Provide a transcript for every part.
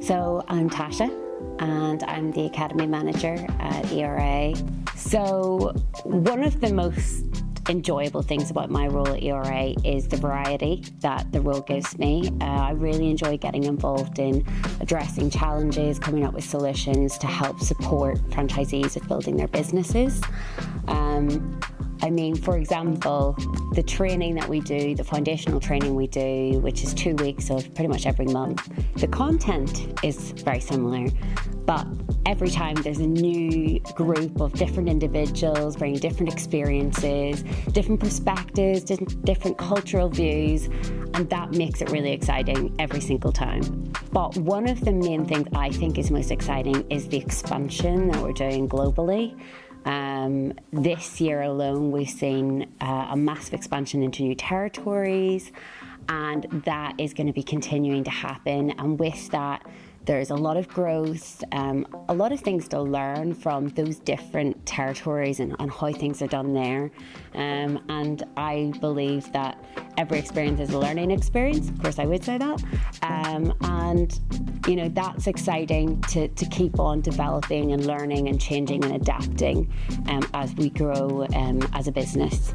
So I'm Tasha and I'm the Academy Manager at ERA. So one of the most enjoyable things about my role at ERA is the variety that the role gives me. I really enjoy getting involved in addressing challenges, coming up with solutions to help support franchisees with building their businesses. For example, the training that we do, the foundational training we do, which is 2 weeks of pretty much every month, the content is very similar, but every time there's a new group of different individuals bringing different experiences, different perspectives, different cultural views, and that makes it really exciting every single time. But one of the main things I think is most exciting is the expansion that we're doing globally. This year alone, we've seen a massive expansion into new territories, and that is going to be continuing to happen. And with that, there's a lot of growth, a lot of things to learn from those different territories and how things are done there. And I believe that every experience is a learning experience. Of course, I would say that. That's exciting to keep on developing and learning and changing and adapting as we grow as a business.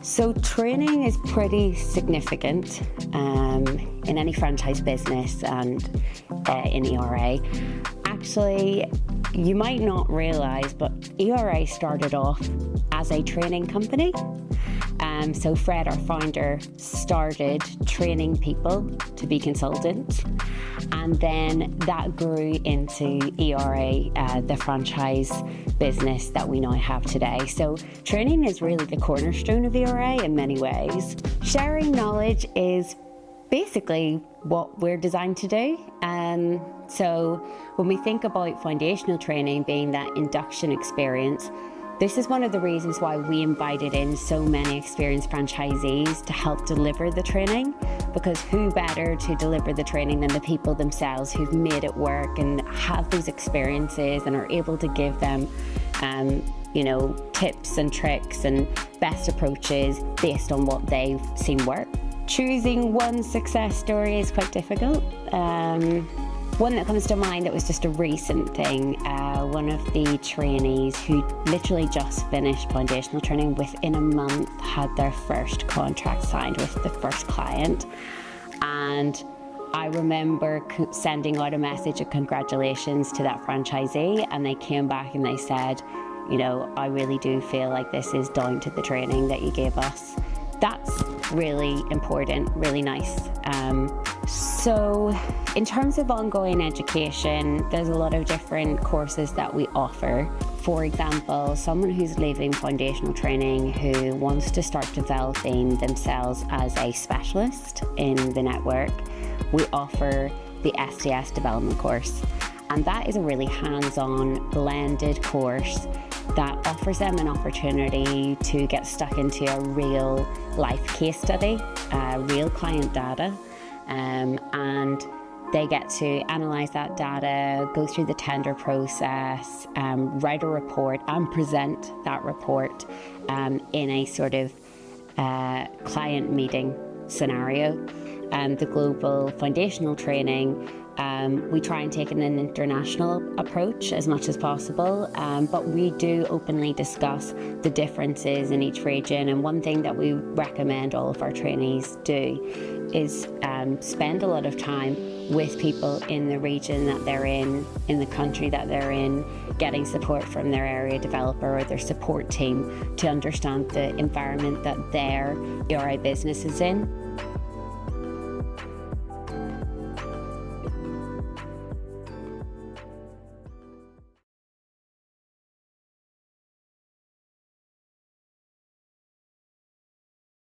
So training is pretty significant in any franchise business and in ERA. Actually, you might not realise, but ERA started off as a training company. So Fred, our founder, started training people to be consultants, and then that grew into ERA, the franchise business that we now have today. So training is really the cornerstone of ERA in many ways. Sharing knowledge is basically what we're designed to do. So when we think about foundational training being that induction experience, this is one of the reasons why we invited in so many experienced franchisees to help deliver the training, because who better to deliver the training than the people themselves who've made it work and have those experiences and are able to give them tips and tricks and best approaches based on what they've seen work. Choosing one success story is quite difficult. One that comes to mind that was just a recent thing, one of the trainees who literally just finished foundational training within a month had their first contract signed with the first client. And I remember sending out a message of congratulations to that franchisee, and they came back and they said, I really do feel like this is down to the training that you gave us. That's really important, really nice. So in terms of ongoing education, there's a lot of different courses that we offer. For example, someone who's leaving foundational training who wants to start developing themselves as a specialist in the network, we offer the SDS development course. And that is a really hands-on blended course that offers them an opportunity to get stuck into a real life case study, real client data, and they get to analyse that data, go through the tender process, write a report and present that report in a sort of client meeting scenario. The global foundational training, we try and take an international approach as much as possible, but we do openly discuss the differences in each region. And one thing that we recommend all of our trainees do is spend a lot of time with people in the region that they're in the country that they're in, getting support from their area developer or their support team to understand the environment that their ERA business is in.